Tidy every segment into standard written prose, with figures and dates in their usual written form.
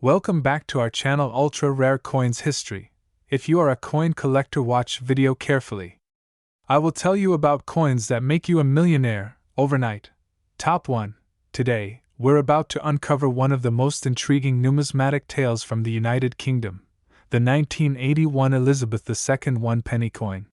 Welcome back to our channel Ultra Rare Coins History. If you are a coin collector, watch video carefully. I will tell you about coins that make you a millionaire overnight. Top 1. Today, we're about to uncover one of the most intriguing numismatic tales from the United Kingdom, the 1981 Elizabeth II 1-penny coin.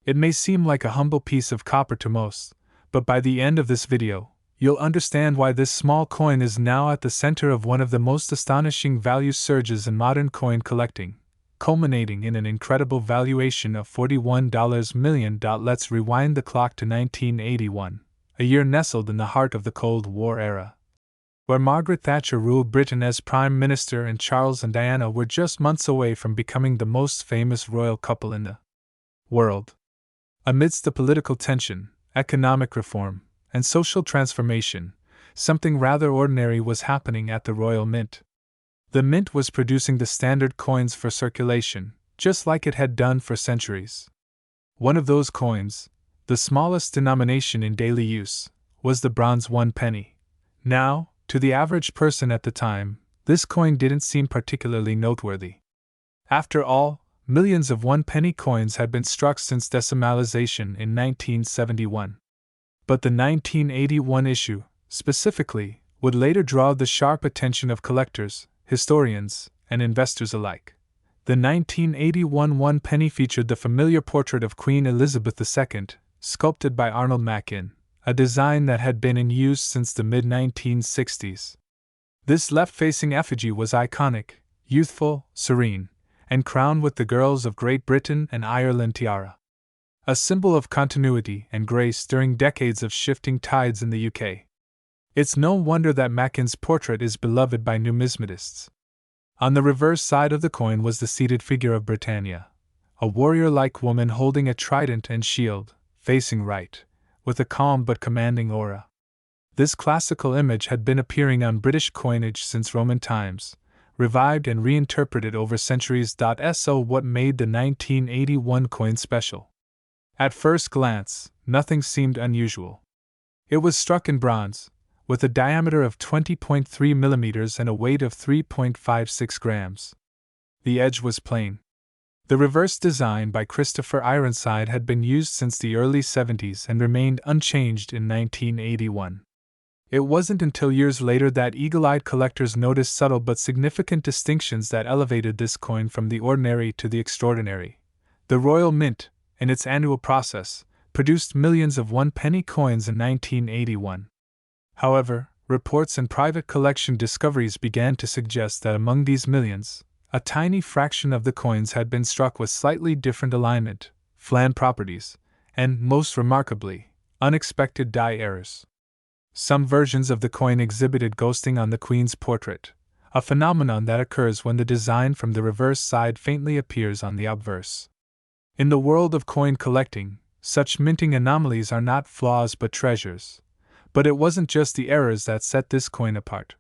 It may seem like a humble piece of copper to most, but by the end of this video, you'll understand why this small coin is now at the center of one of the most astonishing value surges in modern coin collecting, culminating in an incredible valuation of $41 million. Let's rewind the clock to 1981, a year nestled in the heart of the Cold War era, where Margaret Thatcher ruled Britain as Prime Minister and Charles and Diana were just months away from becoming the most famous royal couple in the world. Amidst the political tension, economic reform, and social transformation, something rather ordinary was happening at the Royal Mint. The Mint was producing the standard coins for circulation, just like it had done for centuries. One of those coins, the smallest denomination in daily use, was the bronze 1 penny. Now, to the average person at the time, this coin didn't seem particularly noteworthy. After all, millions of 1-penny coins had been struck since decimalization in 1971. But the 1981 issue, specifically, would later draw the sharp attention of collectors, historians, and investors alike. The 1981 1-penny featured the familiar portrait of Queen Elizabeth II, sculpted by Arnold Machin, a design that had been in use since the mid-1960s. This left-facing effigy was iconic, youthful, serene, and crowned with the Girls of Great Britain and Ireland tiara, a symbol of continuity and grace during decades of shifting tides in the UK. It's no wonder that Machin's portrait is beloved by numismatists. On the reverse side of the coin was the seated figure of Britannia, a warrior-like woman holding a trident and shield, facing right, with a calm but commanding aura. This classical image had been appearing on British coinage since Roman times, revived and reinterpreted over centuries. So what made the 1981 coin special? At first glance, nothing seemed unusual. It was struck in bronze, with a diameter of 20.3 millimeters and a weight of 3.56 grams. The edge was plain. The reverse design by Christopher Ironside had been used since the early 70s and remained unchanged in 1981. It wasn't until years later that eagle-eyed collectors noticed subtle but significant distinctions that elevated this coin from the ordinary to the extraordinary. The Royal Mint, in its annual process, produced millions of 1-penny coins in 1981. However, reports and private collection discoveries began to suggest that among these millions, a tiny fraction of the coins had been struck with slightly different alignment, flan properties, and, most remarkably, unexpected die errors. Some versions of the coin exhibited ghosting on the Queen's portrait, a phenomenon that occurs when the design from the reverse side faintly appears on the obverse. In the world of coin collecting, such minting anomalies are not flaws but treasures. But it wasn't just the errors that set this coin apart.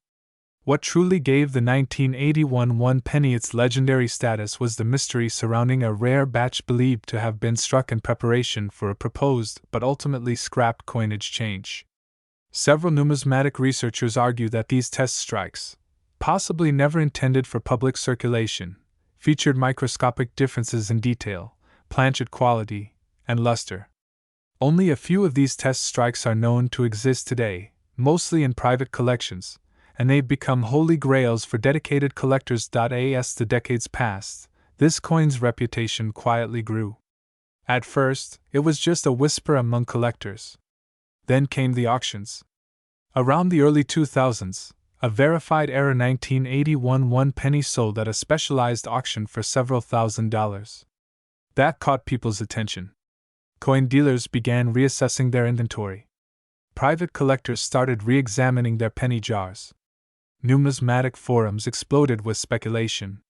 What truly gave the 1981 1-penny its legendary status was the mystery surrounding a rare batch believed to have been struck in preparation for a proposed but ultimately scrapped coinage change. Several numismatic researchers argue that these test strikes, possibly never intended for public circulation, featured microscopic differences in detail, planchet quality, and luster. Only a few of these test strikes are known to exist today, mostly in private collections, and they've become holy grails for dedicated collectors. As the decades passed, this coin's reputation quietly grew. At first, it was just a whisper among collectors. Then came the auctions. Around the early 2000s, a verified error 1981 1-penny sold at a specialized auction for several $1,000s. That caught people's attention. Coin dealers began reassessing their inventory. Private collectors started re-examining their penny jars. Numismatic forums exploded with speculation.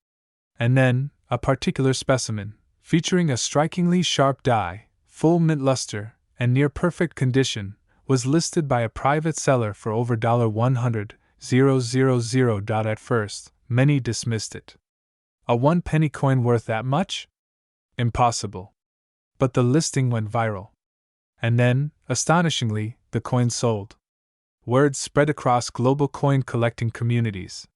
And then, a particular specimen, featuring a strikingly sharp die, full mint luster, and near-perfect condition, was listed by a private seller for over $100,000. At first, many dismissed it. A 1-penny coin worth that much? Impossible. But the listing went viral. And then, astonishingly, the coin sold. Word spread across global coin collecting communities.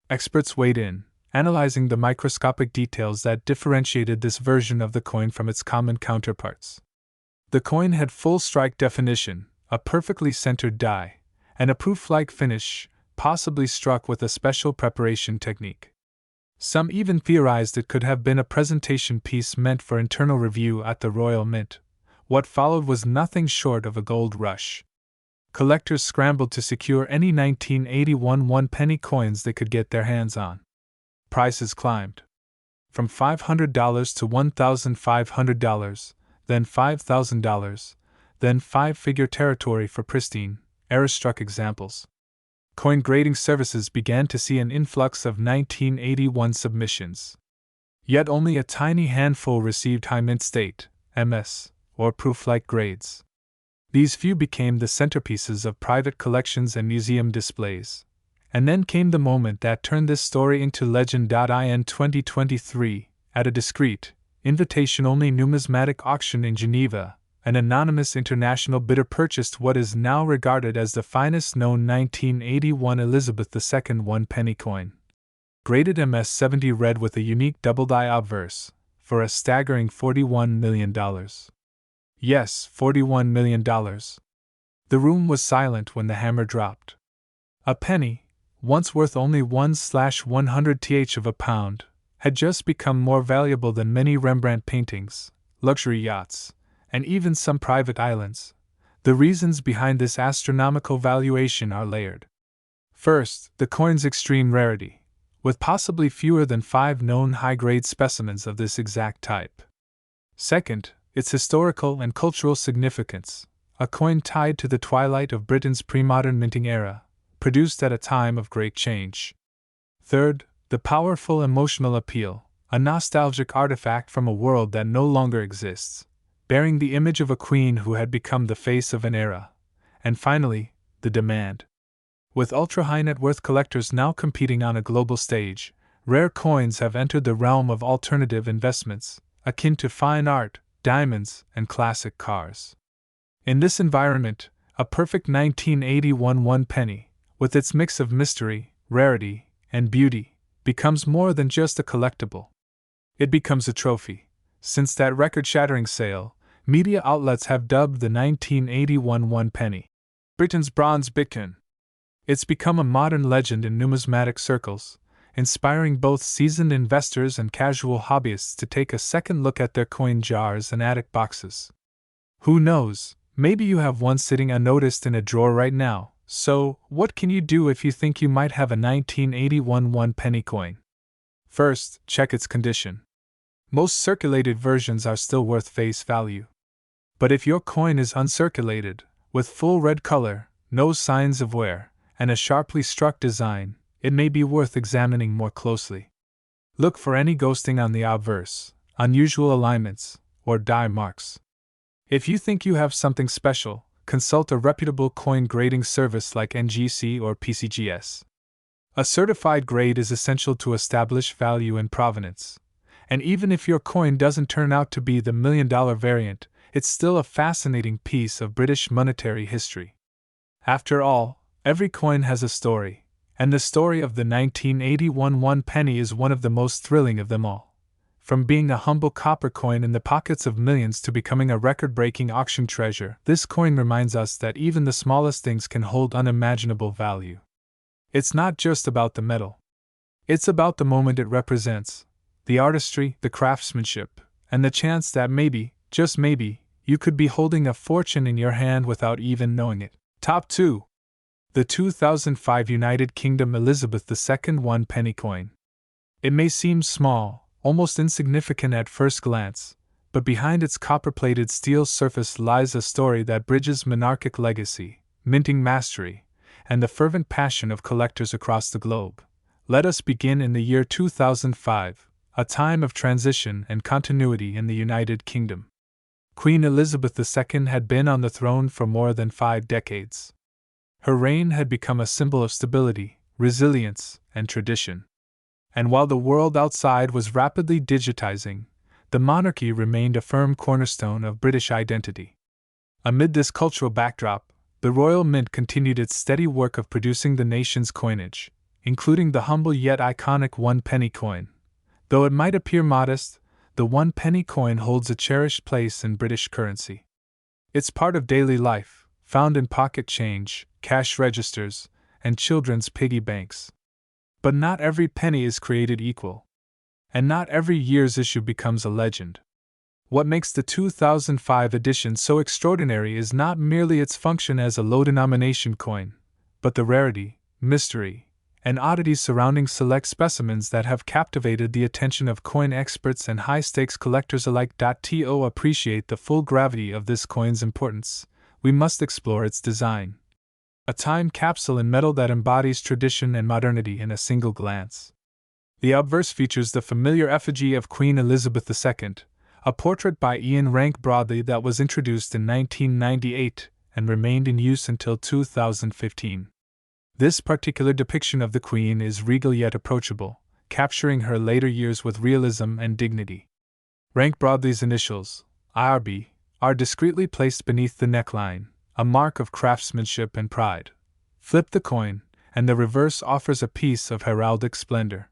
Experts weighed in, analyzing the microscopic details that differentiated this version of the coin from its common counterparts. The coin had full strike definition, a perfectly centered die, and a proof-like finish, possibly struck with a special preparation technique. Some even theorized it could have been a presentation piece meant for internal review at the Royal Mint. What followed was nothing short of a gold rush. Collectors scrambled to secure any 1981 one-penny coins they could get their hands on. Prices climbed. From $500 to $1,500, then $5,000, then five-figure territory for pristine, error-struck examples. Coin grading services began to see an influx of 1981 submissions. Yet only a tiny handful received high mint state, MS, or proof-like grades. These few became the centerpieces of private collections and museum displays. And then came the moment that turned this story into legend. In 2023, at a discreet, invitation-only numismatic auction in Geneva, an anonymous international bidder purchased what is now regarded as the finest known 1981 Elizabeth II one-penny coin. Graded MS-70 red with a unique double-die obverse, for a staggering $41 million. Yes, $41 million. The room was silent when the hammer dropped. A penny, once worth only 1/100th of a pound, had just become more valuable than many Rembrandt paintings, luxury yachts, and even some private islands. The reasons behind this astronomical valuation are layered. First, the coin's extreme rarity, with possibly fewer than 5 known high-grade specimens of this exact type. Second, its historical and cultural significance, a coin tied to the twilight of Britain's pre-modern minting era, produced at a time of great change. Third, the powerful emotional appeal, a nostalgic artifact from a world that no longer exists, bearing the image of a queen who had become the face of an era. And finally, the demand. With ultra-high net worth collectors now competing on a global stage, rare coins have entered the realm of alternative investments, akin to fine art, diamonds, and classic cars. In this environment, a perfect 1981 one-penny, with its mix of mystery, rarity, and beauty, becomes more than just a collectible. It becomes a trophy. Since that record-shattering sale, media outlets have dubbed the 1981 one-penny Britain's bronze Bitcoin. It's become a modern legend in numismatic circles, inspiring both seasoned investors and casual hobbyists to take a second look at their coin jars and attic boxes. Who knows, maybe you have one sitting unnoticed in a drawer right now. So, what can you do if you think you might have a 1981 one-penny coin? First, check its condition. Most circulated versions are still worth face value. But if your coin is uncirculated, with full red color, no signs of wear, and a sharply struck design, it may be worth examining more closely. Look for any ghosting on the obverse, unusual alignments, or die marks. If you think you have something special, consult a reputable coin grading service like NGC or PCGS. A certified grade is essential to establish value and provenance. And even if your coin doesn't turn out to be the $1 million variant, it's still a fascinating piece of British monetary history. After all, every coin has a story, and the story of the 1981 one-penny is one of the most thrilling of them all. From being a humble copper coin in the pockets of millions to becoming a record-breaking auction treasure, this coin reminds us that even the smallest things can hold unimaginable value. It's not just about the metal. It's about the moment it represents, the artistry, the craftsmanship, and the chance that maybe, just maybe, you could be holding a fortune in your hand without even knowing it. Top 2. The 2005 United Kingdom Elizabeth II one-penny coin. It may seem small, almost insignificant at first glance, but behind its copper-plated steel surface lies a story that bridges monarchic legacy, minting mastery, and the fervent passion of collectors across the globe. Let us begin in the year 2005, a time of transition and continuity in the United Kingdom. Queen Elizabeth II had been on the throne for more than 5 decades. Her reign had become a symbol of stability, resilience, and tradition. And while the world outside was rapidly digitizing, the monarchy remained a firm cornerstone of British identity. Amid this cultural backdrop, the Royal Mint continued its steady work of producing the nation's coinage, including the humble yet iconic 1 penny coin. Though it might appear modest, the 1 penny coin holds a cherished place in British currency. It's part of daily life, found in pocket change, cash registers, and children's piggy banks. But not every penny is created equal. And not every year's issue becomes a legend. What makes the 2005 edition so extraordinary is not merely its function as a low-denomination coin, but the rarity, mystery, and oddities surrounding select specimens that have captivated the attention of coin experts and high-stakes collectors alike. To appreciate the full gravity of this coin's importance, we must explore its design. A time capsule in metal that embodies tradition and modernity in a single glance. The obverse features the familiar effigy of Queen Elizabeth II, a portrait by Ian Rank Broadley that was introduced in 1998 and remained in use until 2015. This particular depiction of the Queen is regal yet approachable, capturing her later years with realism and dignity. Rank Broadley's initials, IRB, are discreetly placed beneath the neckline, a mark of craftsmanship and pride. Flip the coin, and the reverse offers a piece of heraldic splendor.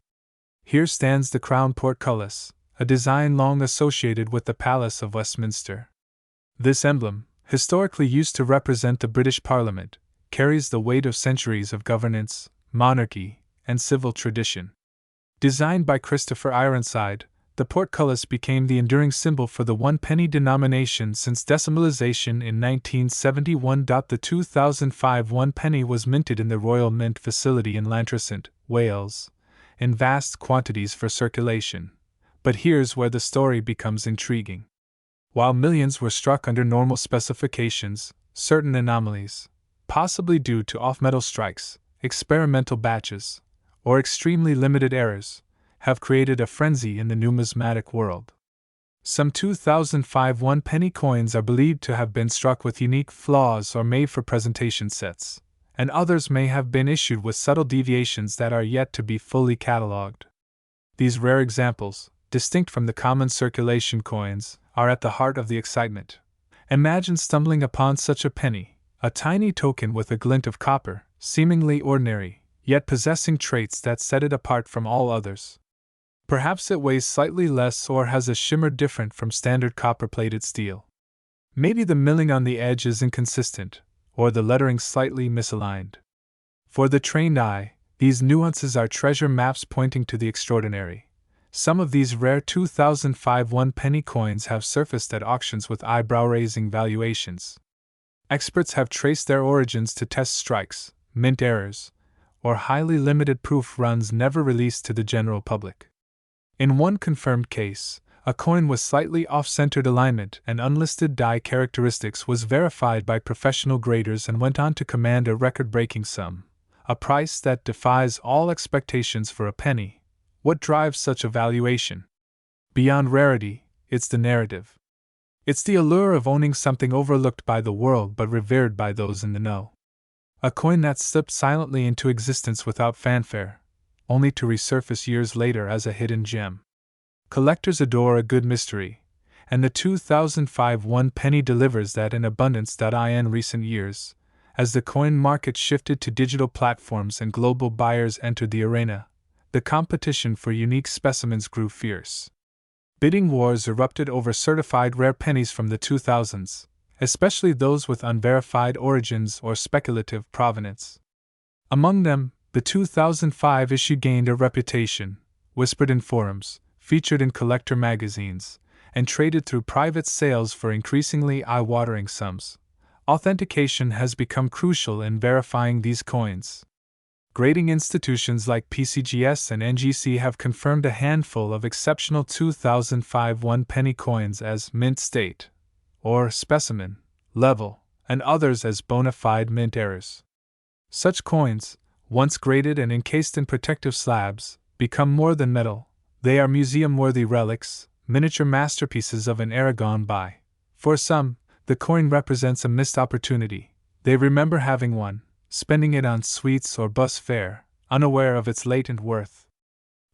Here stands the crown portcullis, a design long associated with the Palace of Westminster. This emblem, historically used to represent the British Parliament, carries the weight of centuries of governance, monarchy, and civil tradition. Designed by Christopher Ironside, the portcullis became the enduring symbol for the 1 penny denomination since decimalization in 1971. The 2005 1 penny was minted in the Royal Mint facility in Llantrisant, Wales, in vast quantities for circulation. But here's where the story becomes intriguing. While millions were struck under normal specifications, certain anomalies, possibly due to off-metal strikes, experimental batches, or extremely limited errors, have created a frenzy in the numismatic world. Some 2005 1 penny coins are believed to have been struck with unique flaws or made for presentation sets, and others may have been issued with subtle deviations that are yet to be fully catalogued. These rare examples, distinct from the common circulation coins, are at the heart of the excitement. Imagine stumbling upon such a penny, a tiny token with a glint of copper, seemingly ordinary, yet possessing traits that set it apart from all others. Perhaps it weighs slightly less or has a shimmer different from standard copper-plated steel. Maybe the milling on the edge is inconsistent, or the lettering slightly misaligned. For the trained eye, these nuances are treasure maps pointing to the extraordinary. Some of these rare 2005 1 penny coins have surfaced at auctions with eyebrow-raising valuations. Experts have traced their origins to test strikes, mint errors, or highly limited proof runs never released to the general public. In one confirmed case, a coin with slightly off-centered alignment and unlisted die characteristics was verified by professional graders and went on to command a record-breaking sum, a price that defies all expectations for a penny. What drives such a valuation? Beyond rarity, it's the narrative. It's the allure of owning something overlooked by the world but revered by those in the know. A coin that slipped silently into existence without fanfare, only to resurface years later as a hidden gem. Collectors adore a good mystery, and the 2005 1 penny delivers that in abundance. In recent years, as the coin market shifted to digital platforms and global buyers entered the arena, the competition for unique specimens grew fierce. Bidding wars erupted over certified rare pennies from the 2000s, especially those with unverified origins or speculative provenance. Among them, the 2005 issue gained a reputation, whispered in forums, featured in collector magazines, and traded through private sales for increasingly eye-watering sums. Authentication has become crucial in verifying these coins. Grading institutions like PCGS and NGC have confirmed a handful of exceptional 2005 1 penny coins as mint state, or specimen, level, and others as bona fide mint errors. Such coins, once graded and encased in protective slabs, become more than metal. They are museum-worthy relics, miniature masterpieces of an era gone by. For some, the coin represents a missed opportunity. They remember having one, spending it on sweets or bus fare, unaware of its latent worth.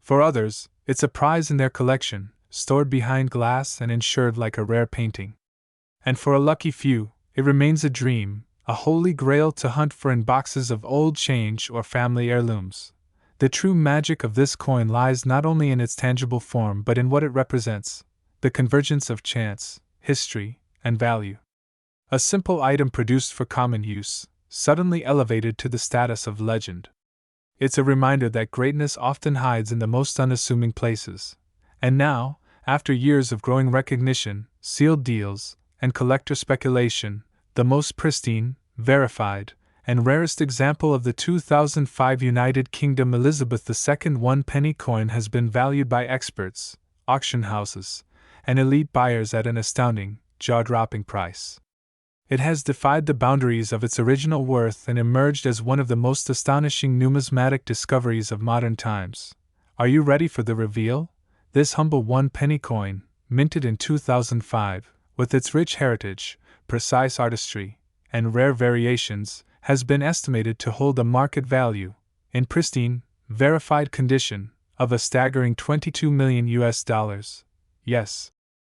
For others, it's a prize in their collection, stored behind glass and insured like a rare painting. And for a lucky few, it remains a dream, a holy grail to hunt for in boxes of old change or family heirlooms. The true magic of this coin lies not only in its tangible form but in what it represents: the convergence of chance, history, and value. A simple item produced for common use, suddenly elevated to the status of legend. It's a reminder that greatness often hides in the most unassuming places. And now, after years of growing recognition, sealed deals, and collector speculation, the most pristine, verified, and rarest example of the 2005 United Kingdom Elizabeth II 1-penny coin has been valued by experts, auction houses, and elite buyers at an astounding, jaw-dropping price. It has defied the boundaries of its original worth and emerged as one of the most astonishing numismatic discoveries of modern times. Are you ready for the reveal? This humble 1-penny coin, minted in 2005, with its rich heritage, precise artistry, and rare variations, has been estimated to hold a market value, in pristine, verified condition, of a staggering $22 million. Yes,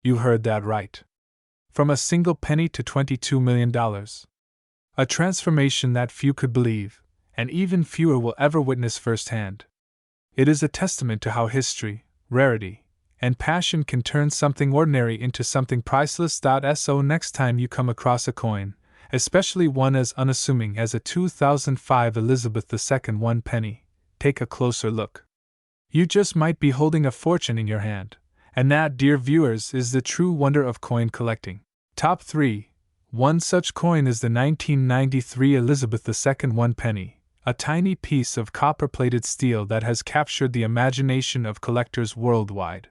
you heard that right. From a single penny to $22 million. A transformation that few could believe, and even fewer will ever witness firsthand. It is a testament to how history, rarity, and passion can turn something ordinary into something priceless. So next time you come across a coin, especially one as unassuming as a 2005 Elizabeth II 1-penny, take a closer look. You just might be holding a fortune in your hand. And that, dear viewers, is the true wonder of coin collecting. Top 3. One such coin is the 1993 Elizabeth II 1-penny, a tiny piece of copper-plated steel that has captured the imagination of collectors worldwide.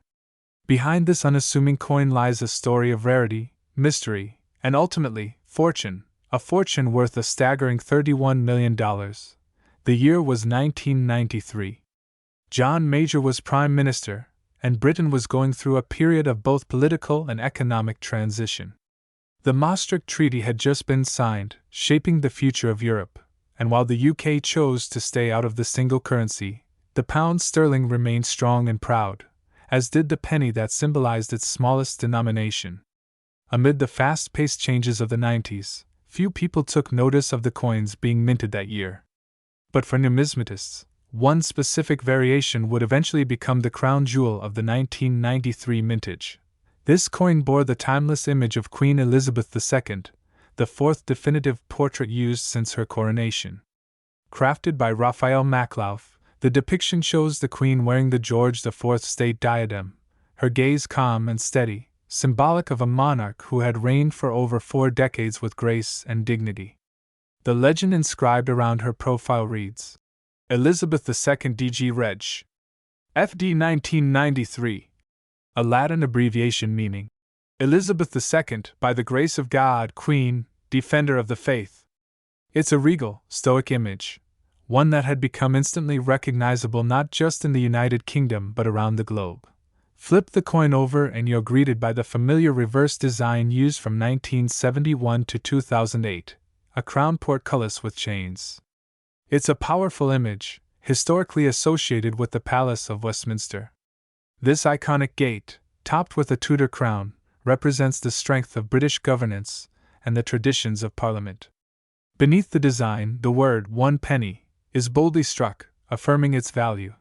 Behind this unassuming coin lies a story of rarity, mystery, and ultimately, fortune, a fortune worth a staggering $31 million. The year was 1993. John Major was Prime Minister, and Britain was going through a period of both political and economic transition. The Maastricht Treaty had just been signed, shaping the future of Europe, and while the UK chose to stay out of the single currency, the pound sterling remained strong and proud, as did the penny that symbolized its smallest denomination. Amid the fast-paced changes of the 90s, few people took notice of the coins being minted that year. But for numismatists, one specific variation would eventually become the crown jewel of the 1993 mintage. This coin bore the timeless image of Queen Elizabeth II, the fourth definitive portrait used since her coronation. Crafted by Raphael Maclauf, the depiction shows the Queen wearing the George IV state diadem, her gaze calm and steady, symbolic of a monarch who had reigned for over 4 decades with grace and dignity. The legend inscribed around her profile reads, Elizabeth II DG Reg. FD 1993. A Latin abbreviation meaning Elizabeth II, by the grace of God, Queen, Defender of the Faith. It's a regal, stoic image, one that had become instantly recognizable not just in the United Kingdom but around the globe. Flip the coin over and you're greeted by the familiar reverse design used from 1971 to 2008, a crown portcullis with chains. It's a powerful image, historically associated with the Palace of Westminster. This iconic gate, topped with a Tudor crown, represents the strength of British governance and the traditions of Parliament. Beneath the design, the word 1-penny is boldly struck, affirming its value.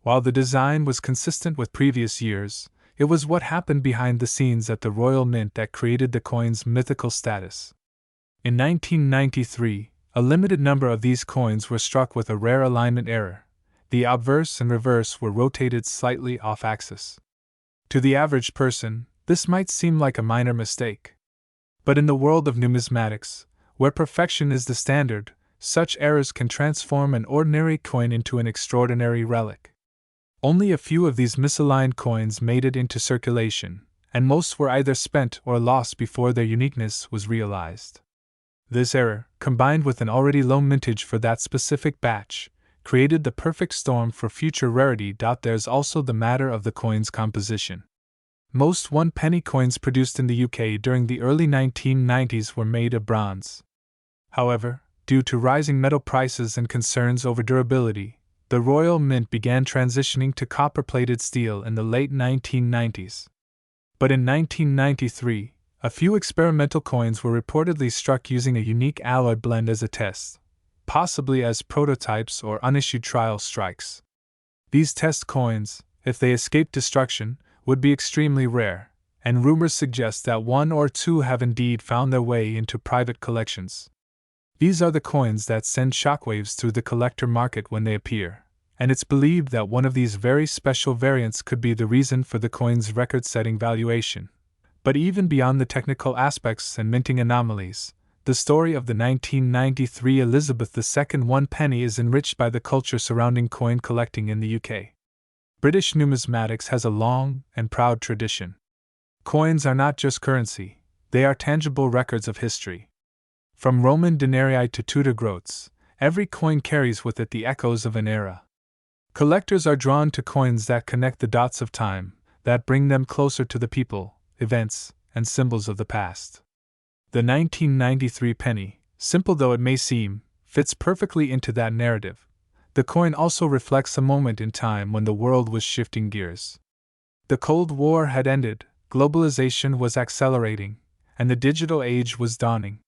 While the design was consistent with previous years, it was what happened behind the scenes at the Royal Mint that created the coin's mythical status. In 1993, a limited number of these coins were struck with a rare alignment error. The obverse and reverse were rotated slightly off-axis. To the average person, this might seem like a minor mistake. But in the world of numismatics, where perfection is the standard, such errors can transform an ordinary coin into an extraordinary relic. Only a few of these misaligned coins made it into circulation, and most were either spent or lost before their uniqueness was realized. This error, combined with an already low mintage for that specific batch, created the perfect storm for future rarity. There's also the matter of the coin's composition. Most 1-penny coins produced in the UK during the early 1990s were made of bronze. However, due to rising metal prices and concerns over durability, the Royal Mint began transitioning to copper-plated steel in the late 1990s. But in 1993, a few experimental coins were reportedly struck using a unique alloy blend as a test, possibly as prototypes or unissued trial strikes. These test coins, if they escape destruction, would be extremely rare, and rumors suggest that one or two have indeed found their way into private collections. These are the coins that send shockwaves through the collector market when they appear, and it's believed that one of these very special variants could be the reason for the coin's record-setting valuation. But even beyond the technical aspects and minting anomalies, the story of the 1993 Elizabeth II 1 penny is enriched by the culture surrounding coin collecting in the UK. British numismatics has a long and proud tradition. Coins are not just currency, they are tangible records of history. From Roman denarii to Tudor groats, every coin carries with it the echoes of an era. Collectors are drawn to coins that connect the dots of time, that bring them closer to the people, events, and symbols of the past. The 1993 penny, simple though it may seem, fits perfectly into that narrative. The coin also reflects a moment in time when the world was shifting gears. The Cold War had ended, globalization was accelerating, and the digital age was dawning.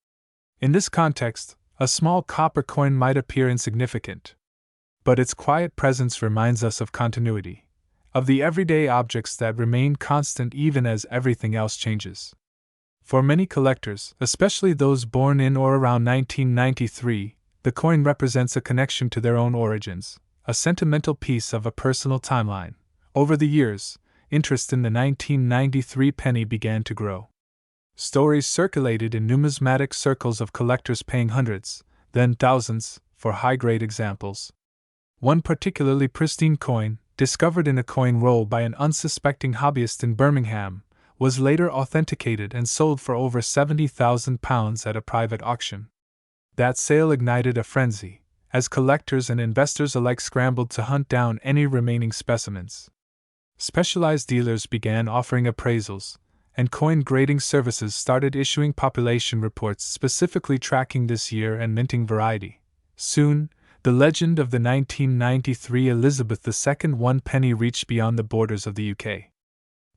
In this context, a small copper coin might appear insignificant. But its quiet presence reminds us of continuity, of the everyday objects that remain constant even as everything else changes. For many collectors, especially those born in or around 1993, the coin represents a connection to their own origins, a sentimental piece of a personal timeline. Over the years, interest in the 1993 penny began to grow. Stories circulated in numismatic circles of collectors paying hundreds, then thousands, for high-grade examples. One particularly pristine coin, discovered in a coin roll by an unsuspecting hobbyist in Birmingham, was later authenticated and sold for over £70,000 at a private auction. That sale ignited a frenzy, as collectors and investors alike scrambled to hunt down any remaining specimens. Specialized dealers began offering appraisals, and coin grading services started issuing population reports specifically tracking this year and minting variety. Soon, the legend of the 1993 Elizabeth II 1 penny reached beyond the borders of the UK.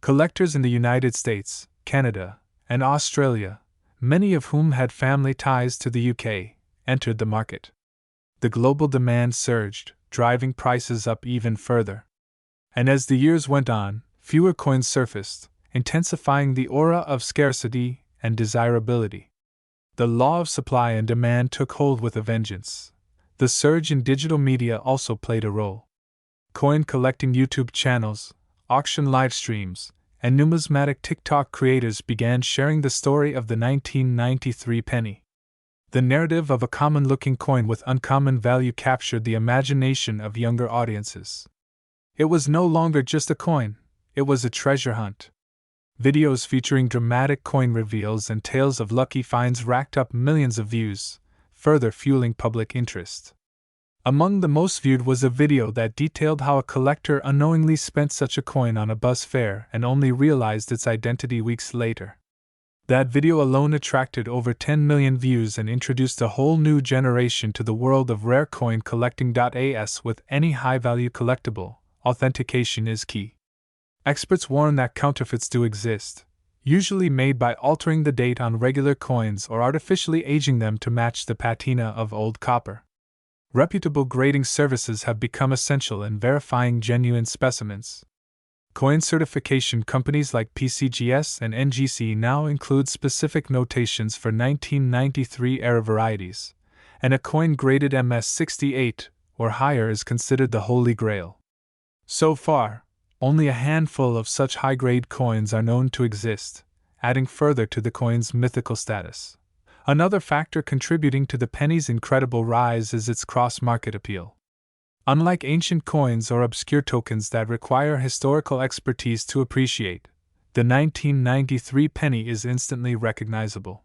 Collectors in the United States, Canada, and Australia, many of whom had family ties to the UK, entered the market. The global demand surged, driving prices up even further. And as the years went on, fewer coins surfaced, intensifying the aura of scarcity and desirability. The law of supply and demand took hold with a vengeance. The surge in digital media also played a role. Coin collecting YouTube channels, auction live streams, and numismatic TikTok creators began sharing the story of the 1993 penny. The narrative of a common-looking coin with uncommon value captured the imagination of younger audiences. It was no longer just a coin, it was a treasure hunt. Videos featuring dramatic coin reveals and tales of lucky finds racked up millions of views, further fueling public interest. Among the most viewed was a video that detailed how a collector unknowingly spent such a coin on a bus fare and only realized its identity weeks later. That video alone attracted over 10 million views and introduced a whole new generation to the world of rare coin collecting. As with any high-value collectible, authentication is key. Experts warn that counterfeits do exist, usually made by altering the date on regular coins or artificially aging them to match the patina of old copper. Reputable grading services have become essential in verifying genuine specimens. Coin certification companies like PCGS and NGC now include specific notations for 1993-era varieties, and a coin graded MS68 or higher is considered the holy grail. So far, only a handful of such high-grade coins are known to exist, adding further to the coin's mythical status. Another factor contributing to the penny's incredible rise is its cross-market appeal. Unlike ancient coins or obscure tokens that require historical expertise to appreciate, the 1993 penny is instantly recognizable.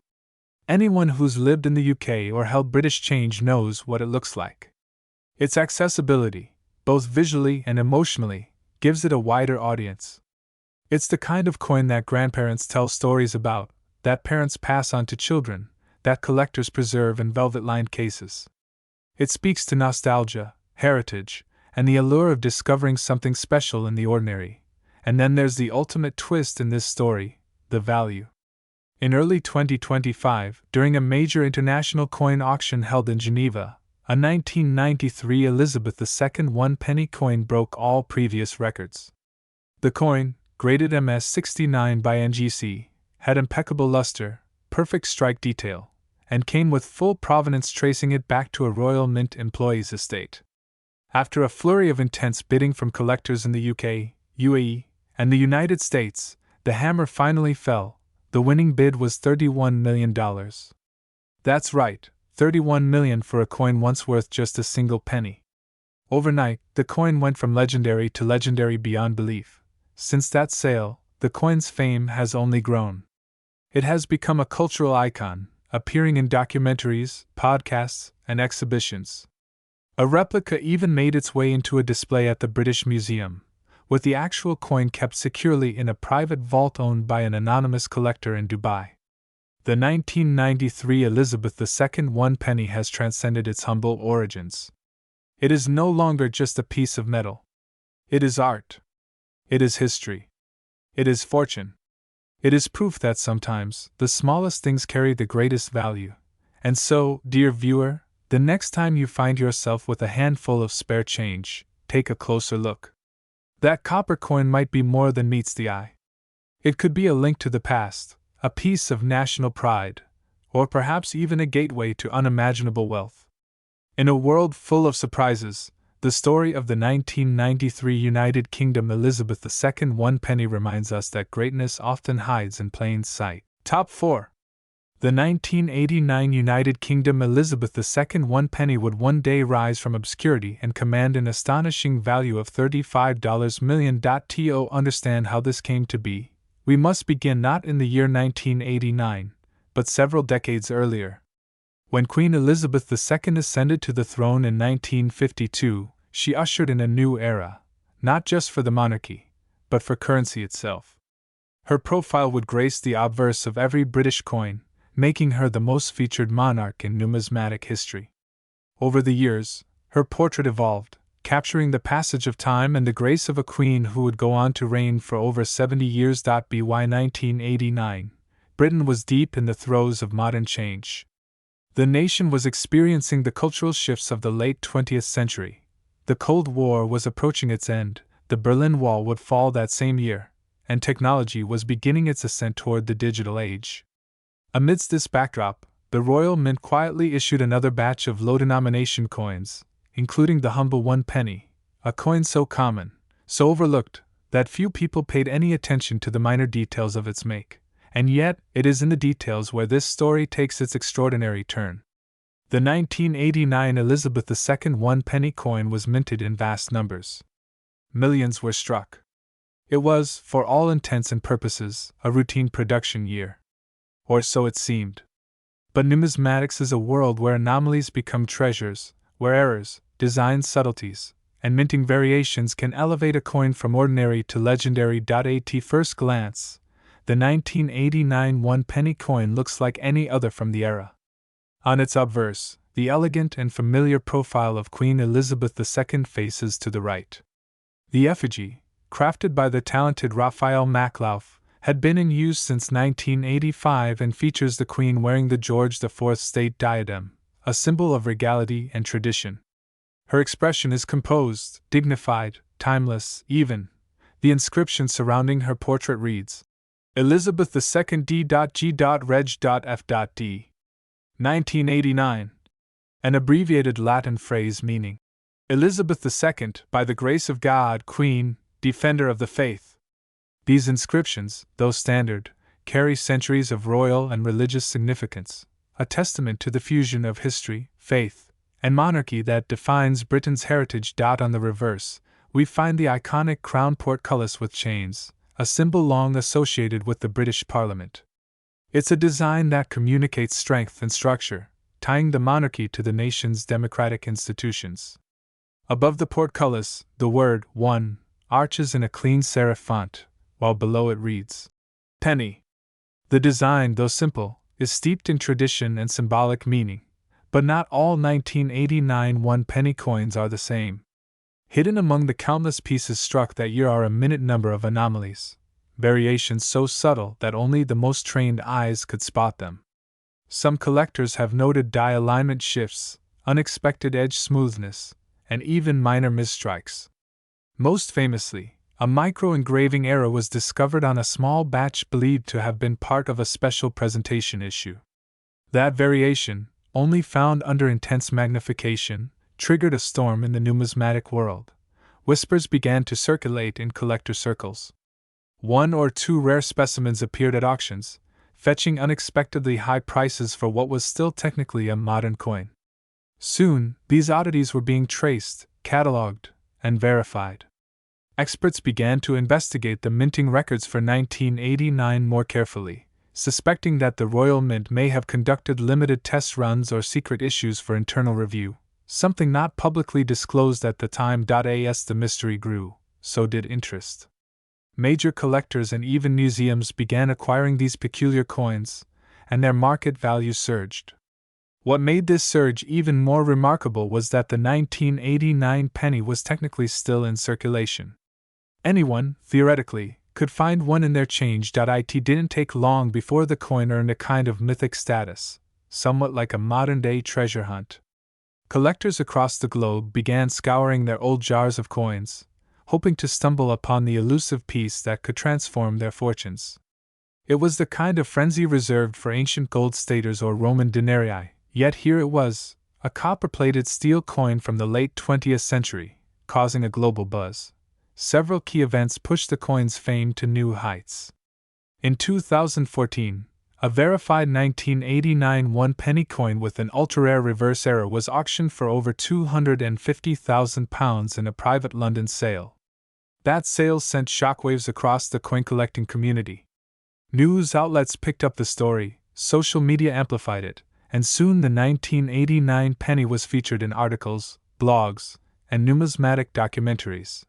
Anyone who's lived in the UK or held British change knows what it looks like. Its accessibility, both visually and emotionally, gives it a wider audience. It's the kind of coin that grandparents tell stories about, that parents pass on to children, that collectors preserve in velvet-lined cases. It speaks to nostalgia, heritage, and the allure of discovering something special in the ordinary. And then there's the ultimate twist in this story, the value. In early 2025, during a major international coin auction held in Geneva, A 1993 Elizabeth II 1-penny coin broke all previous records. The coin, graded MS69 by NGC, had impeccable luster, perfect strike detail, and came with full provenance tracing it back to a Royal Mint employee's estate. After a flurry of intense bidding from collectors in the UK, UAE, and the United States, the hammer finally fell. The winning bid was $31 million. That's right, $31 million for a coin once worth just a single penny. Overnight, the coin went from legendary to legendary beyond belief. Since that sale, the coin's fame has only grown. It has become a cultural icon, appearing in documentaries, podcasts, and exhibitions. A replica even made its way into a display at the British Museum, with the actual coin kept securely in a private vault owned by an anonymous collector in Dubai. The 1993 Elizabeth II 1-penny has transcended its humble origins. It is no longer just a piece of metal. It is art. It is history. It is fortune. It is proof that sometimes the smallest things carry the greatest value. And so, dear viewer, the next time you find yourself with a handful of spare change, take a closer look. That copper coin might be more than meets the eye. It could be a link to the past, a piece of national pride, or perhaps even a gateway to unimaginable wealth. In a world full of surprises, the story of the 1993 United Kingdom Elizabeth II 1-penny reminds us that greatness often hides in plain sight. Top 4. The 1989 United Kingdom Elizabeth II 1-penny would one day rise from obscurity and command an astonishing value of $35 million. To understand how this came to be, we must begin not in the year 1989, but several decades earlier. When Queen Elizabeth II ascended to the throne in 1952, she ushered in a new era, not just for the monarchy, but for currency itself. Her profile would grace the obverse of every British coin, making her the most featured monarch in numismatic history. Over the years, her portrait evolved, capturing the passage of time and the grace of a queen who would go on to reign for over 70 years. By 1989, Britain was deep in the throes of modern change. The nation was experiencing the cultural shifts of the late 20th century. The Cold War was approaching its end, the Berlin Wall would fall that same year, and technology was beginning its ascent toward the digital age. Amidst this backdrop, the Royal Mint quietly issued another batch of low-denomination coins, including the humble 1-penny, a coin so common, so overlooked, that few people paid any attention to the minor details of its make. And yet, it is in the details where this story takes its extraordinary turn. The 1989 Elizabeth II 1-penny coin was minted in vast numbers. Millions were struck. It was, for all intents and purposes, a routine production year. Or so it seemed. But numismatics is a world where anomalies become treasures, where errors, design subtleties, and minting variations can elevate a coin from ordinary to legendary. At first glance, the 1989 1-penny coin looks like any other from the era. On its obverse, the elegant and familiar profile of Queen Elizabeth II faces to the right. The effigy, crafted by the talented Raphael Maklauf, had been in use since 1985 and features the Queen wearing the George IV state diadem, a symbol of regality and tradition. Her expression is composed, dignified, timeless, even. The inscription surrounding her portrait reads, Elizabeth II D.G.Reg.F.D. 1989. An abbreviated Latin phrase meaning, Elizabeth II, by the grace of God, Queen, Defender of the Faith. These inscriptions, though standard, carry centuries of royal and religious significance, a testament to the fusion of history, faith, and monarchy that defines Britain's heritage. On the reverse, we find the iconic crown portcullis with chains, a symbol long associated with the British Parliament. It's a design that communicates strength and structure, tying the monarchy to the nation's democratic institutions. Above the portcullis, the word 1 arches in a clean serif font, while below it reads, Penny. The design, though simple, is steeped in tradition and symbolic meaning, but not all 1989 1-penny coins are the same. Hidden among the countless pieces struck that year are a minute number of anomalies, variations so subtle that only the most trained eyes could spot them. Some collectors have noted die alignment shifts, unexpected edge smoothness, and even minor misstrikes. Most famously, a micro-engraving error was discovered on a small batch believed to have been part of a special presentation issue. That variation, only found under intense magnification, triggered a storm in the numismatic world. Whispers began to circulate in collector circles. 1 or 2 rare specimens appeared at auctions, fetching unexpectedly high prices for what was still technically a modern coin. Soon, these oddities were being traced, catalogued, and verified. Experts began to investigate the minting records for 1989 more carefully, suspecting that the Royal Mint may have conducted limited test runs or secret issues for internal review, something not publicly disclosed at the time. As the mystery grew, so did interest. Major collectors and even museums began acquiring these peculiar coins, and their market value surged. What made this surge even more remarkable was that the 1989 penny was technically still in circulation. Anyone, theoretically, could find one in their change. It didn't take long before the coin earned a kind of mythic status, somewhat like a modern-day treasure hunt. Collectors across the globe began scouring their old jars of coins, hoping to stumble upon the elusive piece that could transform their fortunes. It was the kind of frenzy reserved for ancient gold staters or Roman denarii, yet here it was, a copper-plated steel coin from the late 20th century, causing a global buzz. Several key events pushed the coin's fame to new heights. In 2014, a verified 1989 one-penny coin with an ultra-rare reverse error was auctioned for over £250,000 in a private London sale. That sale sent shockwaves across the coin-collecting community. News outlets picked up the story, social media amplified it, and soon the 1989 penny was featured in articles, blogs, and numismatic documentaries.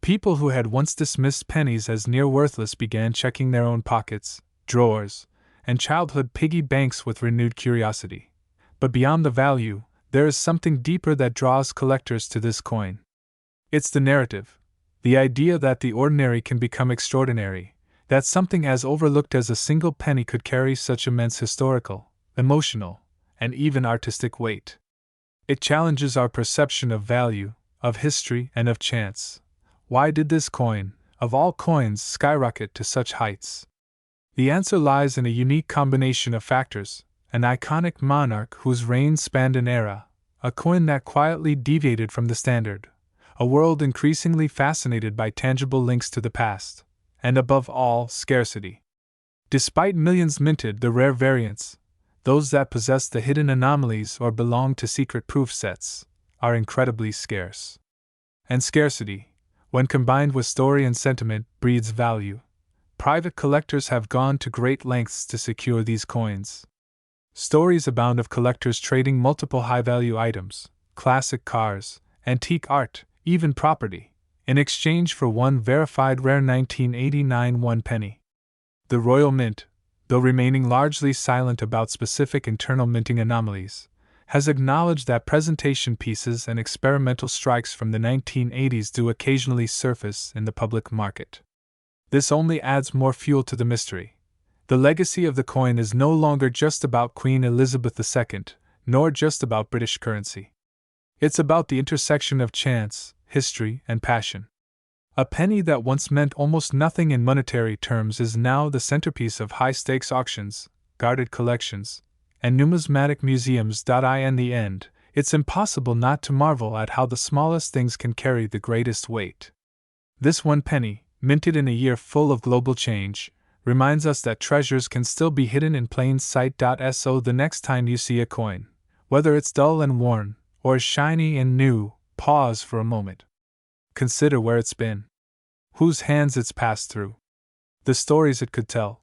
People who had once dismissed pennies as near worthless began checking their own pockets, drawers, and childhood piggy banks with renewed curiosity. But beyond the value, there is something deeper that draws collectors to this coin. It's the narrative, the idea that the ordinary can become extraordinary, that something as overlooked as a single penny could carry such immense historical, emotional, and even artistic weight. It challenges our perception of value, of history, and of chance. Why did this coin, of all coins, skyrocket to such heights? The answer lies in a unique combination of factors: an iconic monarch whose reign spanned an era, a coin that quietly deviated from the standard, a world increasingly fascinated by tangible links to the past, and above all, scarcity. Despite millions minted, the rare variants, those that possess the hidden anomalies or belong to secret proof sets, are incredibly scarce. And scarcity, when combined with story and sentiment, breeds value. Private collectors have gone to great lengths to secure these coins. Stories abound of collectors trading multiple high-value items, classic cars, antique art, even property, in exchange for one verified rare 1989 one penny. The Royal Mint, though remaining largely silent about specific internal minting anomalies, has acknowledged that presentation pieces and experimental strikes from the 1980s do occasionally surface in the public market. This only adds more fuel to the mystery. The legacy of the coin is no longer just about Queen Elizabeth II, nor just about British currency. It's about the intersection of chance, history, and passion. A penny that once meant almost nothing in monetary terms is now the centerpiece of high-stakes auctions, guarded collections, and numismatic museums. In the end, it's impossible not to marvel at how the smallest things can carry the greatest weight. This one penny, minted in a year full of global change, reminds us that treasures can still be hidden in plain sight. So the next time you see a coin, whether it's dull and worn, or shiny and new, pause for a moment. Consider where it's been, whose hands it's passed through, the stories it could tell.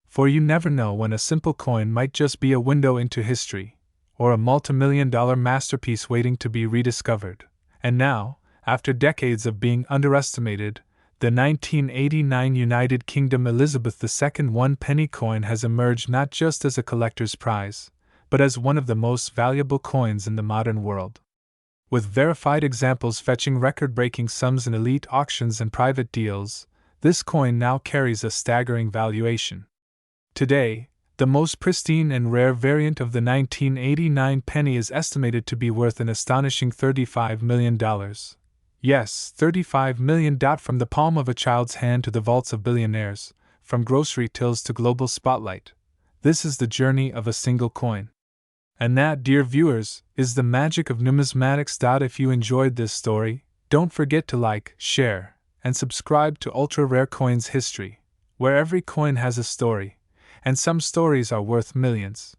For you never know when a simple coin might just be a window into history, or a multimillion-dollar masterpiece waiting to be rediscovered. And now, after decades of being underestimated, the 1989 United Kingdom Elizabeth II one-penny coin has emerged not just as a collector's prize, but as one of the most valuable coins in the modern world. With verified examples fetching record-breaking sums in elite auctions and private deals, this coin now carries a staggering valuation. Today, The most pristine and rare variant of the 1989 penny is estimated to be worth an astonishing $35 million. Yes, $35 million. From the palm of a child's hand to the vaults of billionaires, from grocery tills to global spotlight. This is the journey of a single coin. And that, dear viewers, is the magic of numismatics. If you enjoyed this story, don't forget to like, share, and subscribe to Ultra Rare Coins History, where every coin has a story, and some stories are worth millions.